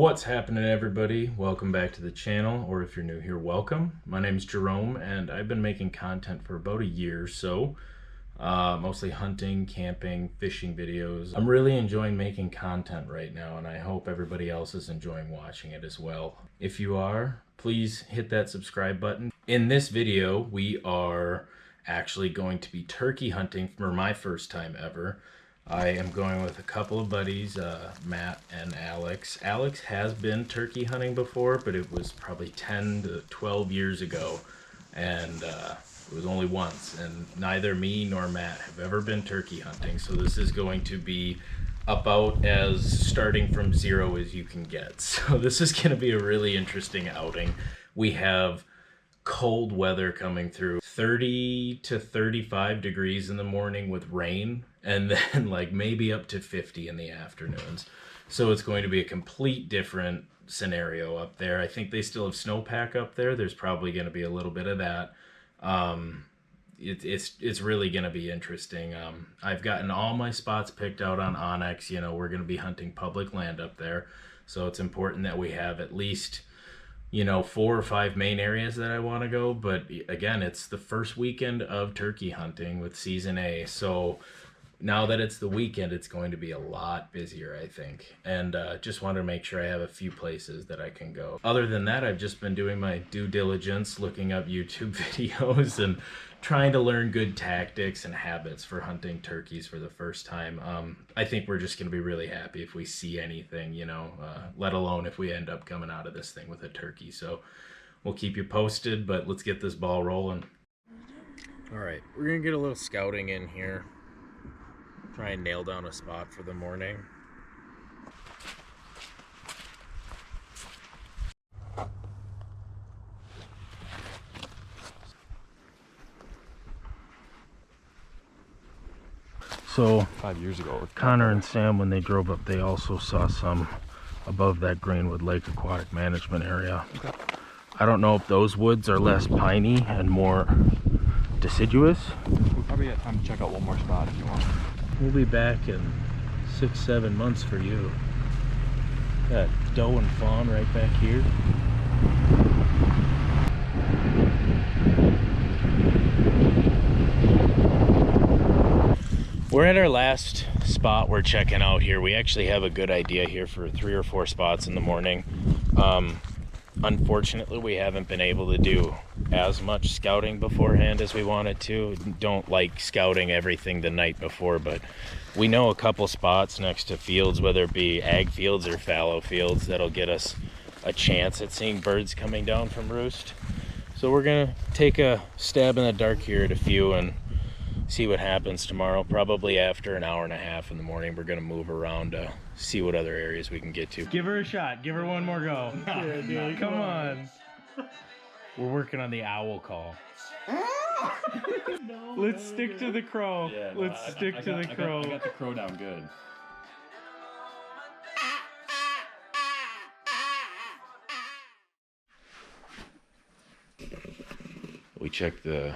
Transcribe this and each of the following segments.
What's happening, everybody? Welcome back to the channel, or if you're new here, welcome. My name's Jerome, and I've been making content for about a year or so, mostly hunting, camping, fishing videos. I'm really enjoying making content right now, and I hope everybody else is enjoying watching it as well. If you are, please hit that subscribe button. In this video, we are actually going to be turkey hunting for my first time ever. I am going with a couple of buddies, Matt and Alex. Alex has been turkey hunting before, but it was probably 10 to 12 years ago, and it was only once, and neither me nor Matt have ever been turkey hunting, so this is going to be about as starting from zero as you can get. So this is going to be a really interesting outing. We have cold weather coming through, 30 to 35 degrees in the morning with rain, and then like maybe up to 50 in the afternoons. So it's going to be a complete different scenario up there. I think they still have snowpack up there. There's probably going to be a little bit of that. It's really going to be interesting. I've gotten all my spots picked out on Onyx. You know, we're going to be hunting public land up there, so it's important that we have at least, you know, 4 or 5 main areas that I want to go. But again, it's the first weekend of turkey hunting with season A, so now that it's the weekend, it's going to be a lot busier, I think. And just want to make sure I have a few places that I can go. Other than that, I've just been doing my due diligence, looking up YouTube videos and trying to learn good tactics and habits for hunting turkeys for the first time. I think we're just going to be really happy if we see anything, you know, let alone if we end up coming out of this thing with a turkey. So we'll keep you posted, but let's get this ball rolling. All right, we're going to get a little scouting in here. Try and nail down a spot for the morning. So 5 years ago, Connor and Sam, when they drove up, they also saw some above that Greenwood Lake Aquatic Management area. Okay. I don't know if those woods are less piney and more deciduous. We probably have time to check out one more spot if you want. We'll be back in 6-7 months for you. Got doe and fawn right back here. We're at our last spot we're checking out here. We actually have a good idea here for 3 or 4 spots in the morning. Unfortunately, we haven't been able to do as much scouting beforehand as we wanted to. Don't like scouting everything the night before, but we know a couple spots next to fields, whether it be ag fields or fallow fields, that'll get us a chance at seeing birds coming down from roost. So we're gonna take a stab in the dark here at a few and see what happens tomorrow. Probably after an hour and a half in the morning, we're gonna move around to see what other areas we can get to. Give her a shot. Give her one more go. Yeah, dude, come on. We're working on the owl call. No, let's stick to the crow. Yeah, no, let's stick to the crow. I got the crow down good. We checked the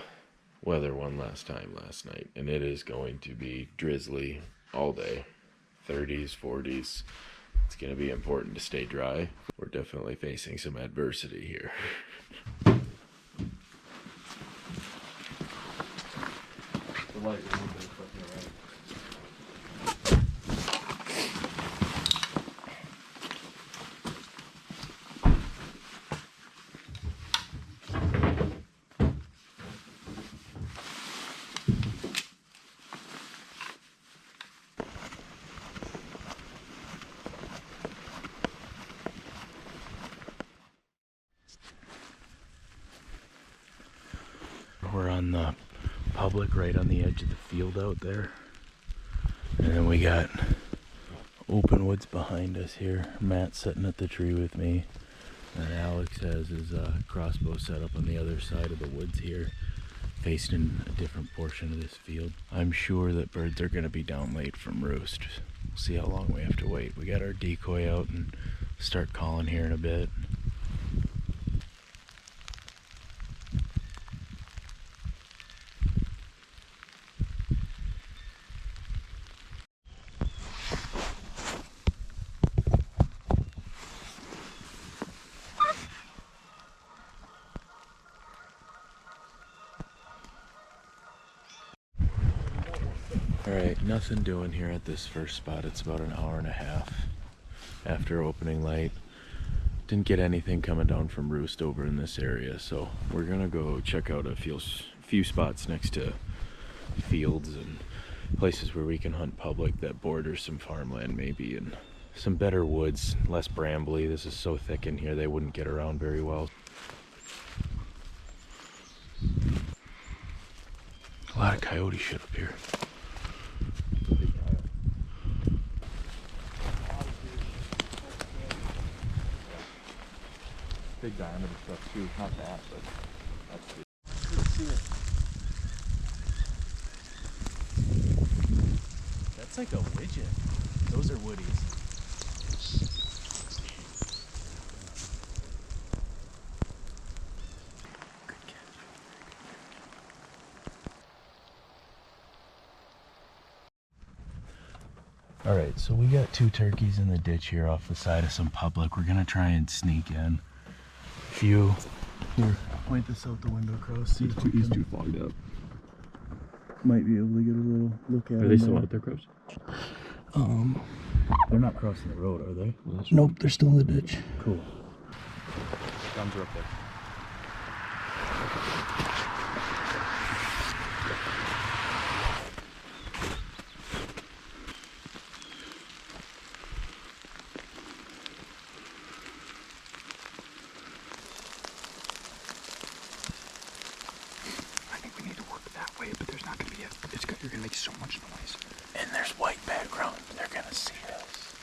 weather one last night, and it is going to be drizzly all day. 30s, 40s. It's going to be important to stay dry. We're definitely facing some adversity here. We're on the public right on the edge of the field out there, and then we got open woods behind us here. Matt's sitting at the tree with me, and Alex has his crossbow set up on the other side of the woods here, facing a different portion of this field. I'm sure that birds are going to be down late from roost. We'll see how long we have to wait. We got our decoy out and start calling here in a bit. Alright, nothing doing here at this first spot. It's about an hour and a half after opening light. Didn't get anything coming down from roost over in this area, so we're gonna go check out a few spots next to fields and places where we can hunt public that border some farmland maybe, and some better woods, less brambly. This is so thick in here they wouldn't get around very well. A lot of coyote shit up here. Big diameter stuff too, not that, but that's good. Let's see it. That's like a widget. Those are woodies. Good catch. Alright, so we got 2 turkeys in the ditch here off the side of some public. We're gonna try and sneak in. Here, point this out the window, Crows. See if He's too fogged up. might be able to get a little look at Are they still out there, Crows? They're not crossing the road, are they? Well, Nope, they're still in the ditch. Cool. Guns are up there. I think we need to work that way, but there's not going to be you're going to make so much noise. And there's white background. They're gonna see us.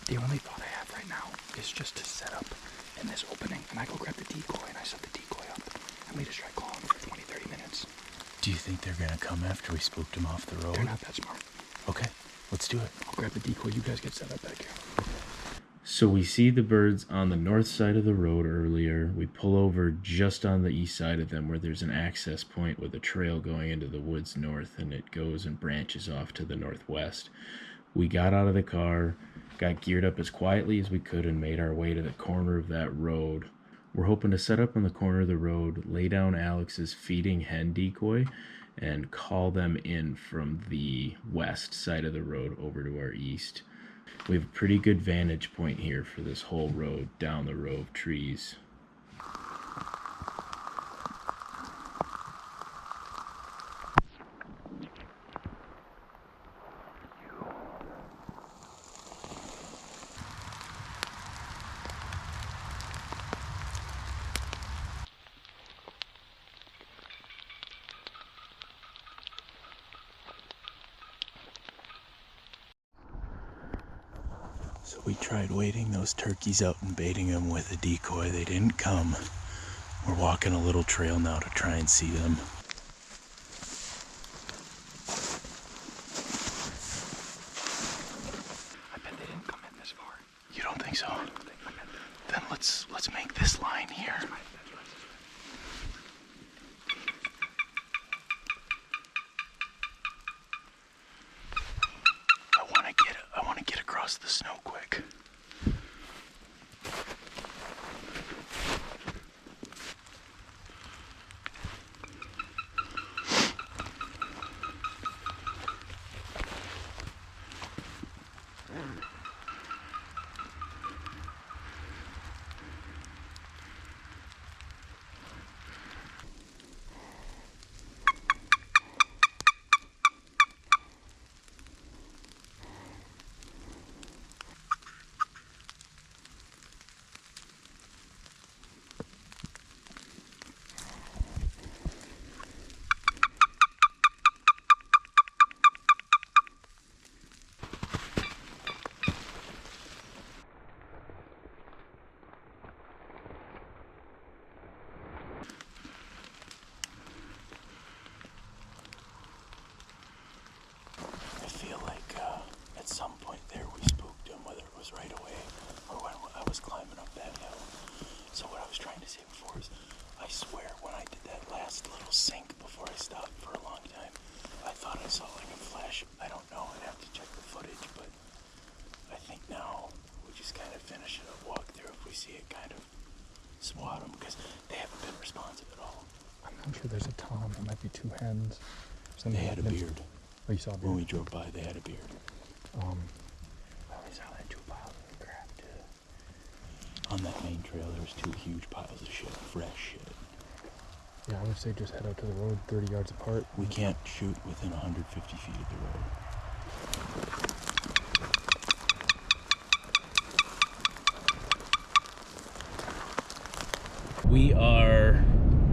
The only thought I have right now is just to set up in this opening, and I go grab the decoy, and I set the decoy up, and we just try calling for 20, 30 minutes. Do you think they're gonna come after we spooked them off the road? They're not that smart. Okay, let's do it. I'll grab the decoy, you guys get set up back here. So we see the birds on the north side of the road earlier. We pull over just on the east side of them where there's an access point with a trail going into the woods north, and it goes and branches off to the northwest. We got out of the car, got geared up as quietly as we could, and made our way to the corner of that road. We're hoping to set up on the corner of the road, lay down Alex's feeding hen decoy, and call them in from the west side of the road over to our east. We have a pretty good vantage point here for this whole road down the row of trees. So we tried waiting those turkeys out and baiting them with a decoy. They didn't come. We're walking a little trail now to try and see them. I bet they didn't come in this far. You don't think so? Then let's make this line here. I want to get across the snow quick. At some point there we spooked him, whether it was right away or when I was climbing up that hill. So what I was trying to say before is, I swear when I did that last little sink before I stopped for a long time, I thought I saw like a flash. I don't know, I'd have to check the footage, but I think now we just kind of finish it up, walk through. If we see it, kind of swat them, because they haven't been responsive at all. I'm I'm sure there's a tom. There might be two hens. They had a beard. Oh, you saw a beard? When we drove by, they had a beard. I only saw like 2 piles of crap too. On that main trail, there was 2 huge piles of shit, fresh shit. Yeah, I would say just head out to the road 30 yards apart. We can't shoot within 150 feet of the road. We are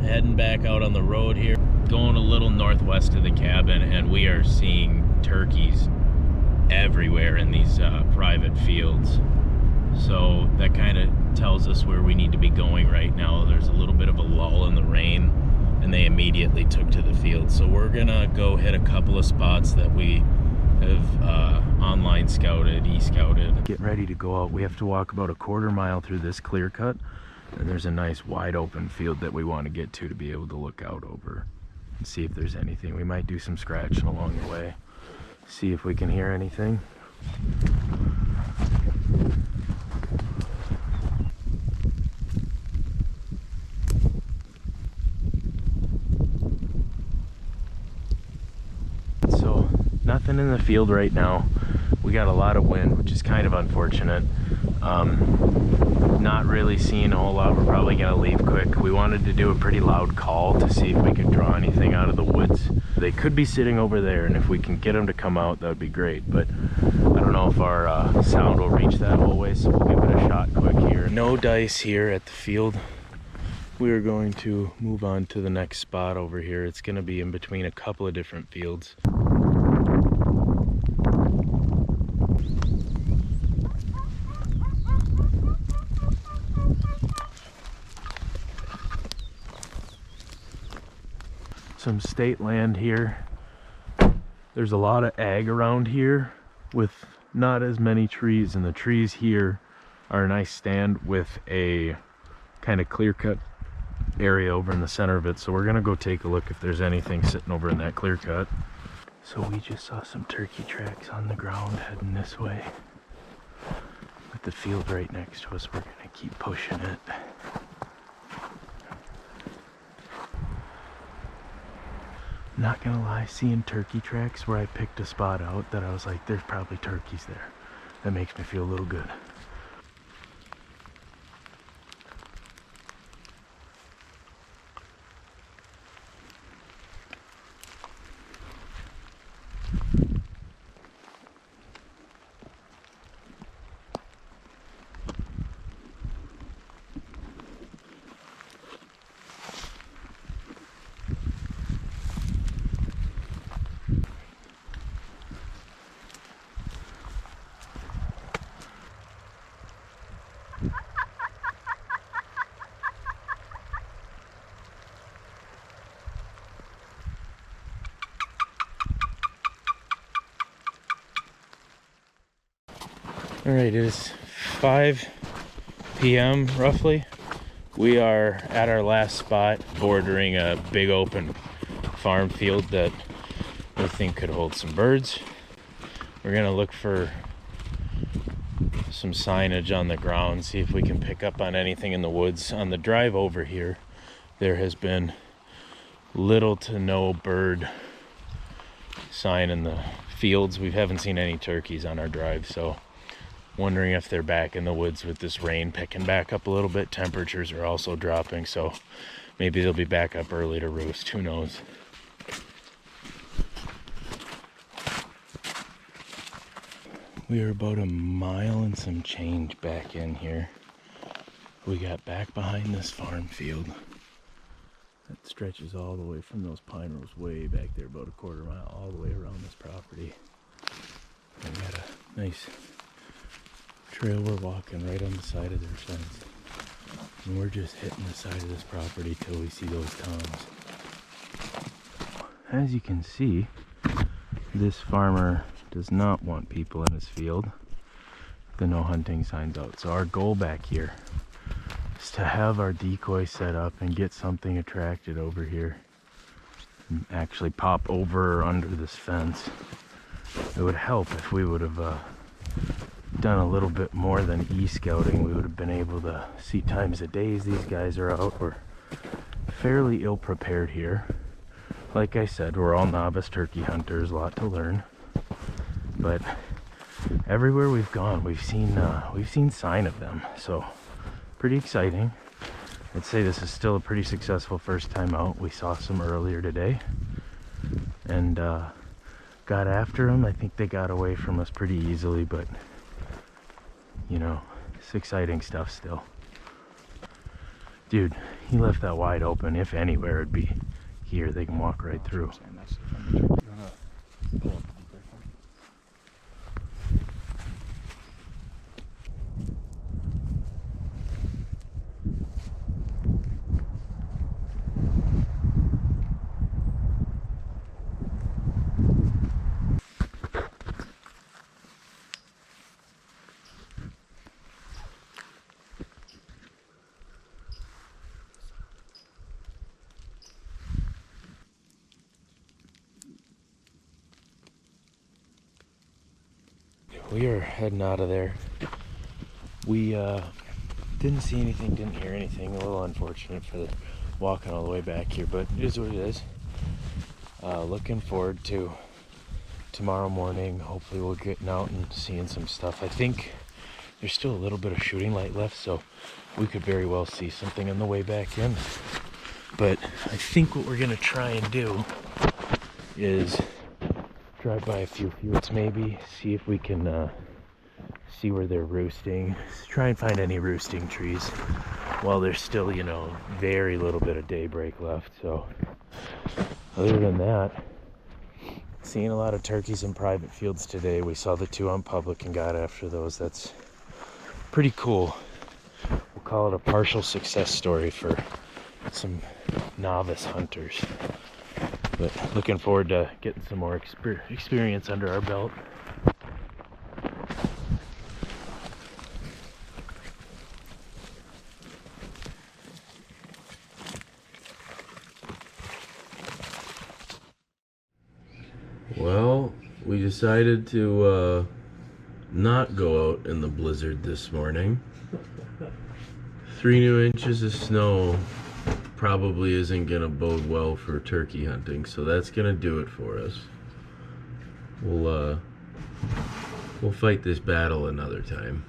heading back out on the road here, going a little northwest of the cabin, and we are seeing turkeys everywhere in these private fields. So that kind of tells us where we need to be going right now. There's a little bit of a lull in the rain, and they immediately took to the field. So we're gonna go hit a couple of spots that we have online scouted, e-scouted. Getting ready to go out. We have to walk about a 1/4 mile through this clear cut, and there's a nice wide open field that we want to get to be able to look out over and see if there's anything. We might do some scratching along the way, see if we can hear anything. So nothing in the field right now. We got a lot of wind, which is kind of unfortunate. Not really seeing a whole lot. We're probably gonna leave quick. We wanted to do a pretty loud call to see if we could draw anything out of the woods. They could be sitting over there, and if we can get them to come out, that would be great. But I don't know if our sound will reach that whole way, so we'll give it a shot quick here. No dice here at the field. We are going to move on to the next spot over here. It's gonna be in between a couple of different fields. Some state land here. There's a lot of ag around here with not as many trees, and the trees here are a nice stand with a kind of clear cut area over in the center of it. So we're gonna go take a look if there's anything sitting over in that clear cut. So we just saw some turkey tracks on the ground heading this way. With the field right next to us, we're gonna keep pushing it. Not gonna lie, seeing turkey tracks where I picked a spot out that I was like, there's probably turkeys there. That makes me feel a little good. All right, it is 5 p.m. roughly. We are at our last spot bordering a big open farm field that we think could hold some birds. We're gonna look for some signage on the ground, see if we can pick up on anything in the woods. On the drive over here, there has been little to no bird sign in the fields. We haven't seen any turkeys on our drive, so wondering if they're back in the woods with this rain picking back up a little bit. Temperatures are also dropping, so maybe they'll be back up early to roost. Who knows? We are about a mile and some change back in here. We got back behind this farm field that stretches all the way from those pine rows way back there, about a 1/4 mile, all the way around this property. And we got a nice trail we're walking right on the side of their fence, and we're just hitting the side of this property till we see those toms. As you can see, this farmer does not want people in his field. The no hunting sign's out. So our goal back here is to have our decoy set up and get something attracted over here and actually pop over or under this fence. It would help if we would have done a little bit more than e-scouting. We would have been able to see times of days these guys are out, or fairly ill prepared here. Like I said, we're all novice turkey hunters, a lot to learn. But everywhere we've gone, we've seen sign of them, so pretty exciting. I'd say this is still a pretty successful first time out. We saw some earlier today and got after them. I think they got away from us pretty easily, but you know, it's exciting stuff still. Dude, he left that wide open. If anywhere, it'd be here. They can walk right through. We are heading out of there. We didn't see anything, didn't hear anything. A little unfortunate for walking all the way back here, but it is what it is. Looking forward to tomorrow morning. Hopefully we'll get out and seeing some stuff. I think there's still a little bit of shooting light left, so we could very well see something on the way back in. But I think what we're gonna try and do is drive by a few fields, maybe see if we can see where they're roosting, try and find any roosting trees while there's still, you know, very little bit of daybreak left. So other than that, seeing a lot of turkeys in private fields today. We saw the 2 on public and got after those. That's pretty cool. We'll call it a partial success story for some novice hunters. But looking forward to getting some more experience under our belt. Well, we decided to not go out in the blizzard this morning. 3 new inches of snow probably isn't gonna bode well for turkey hunting, so that's gonna do it for us. We'll fight this battle another time.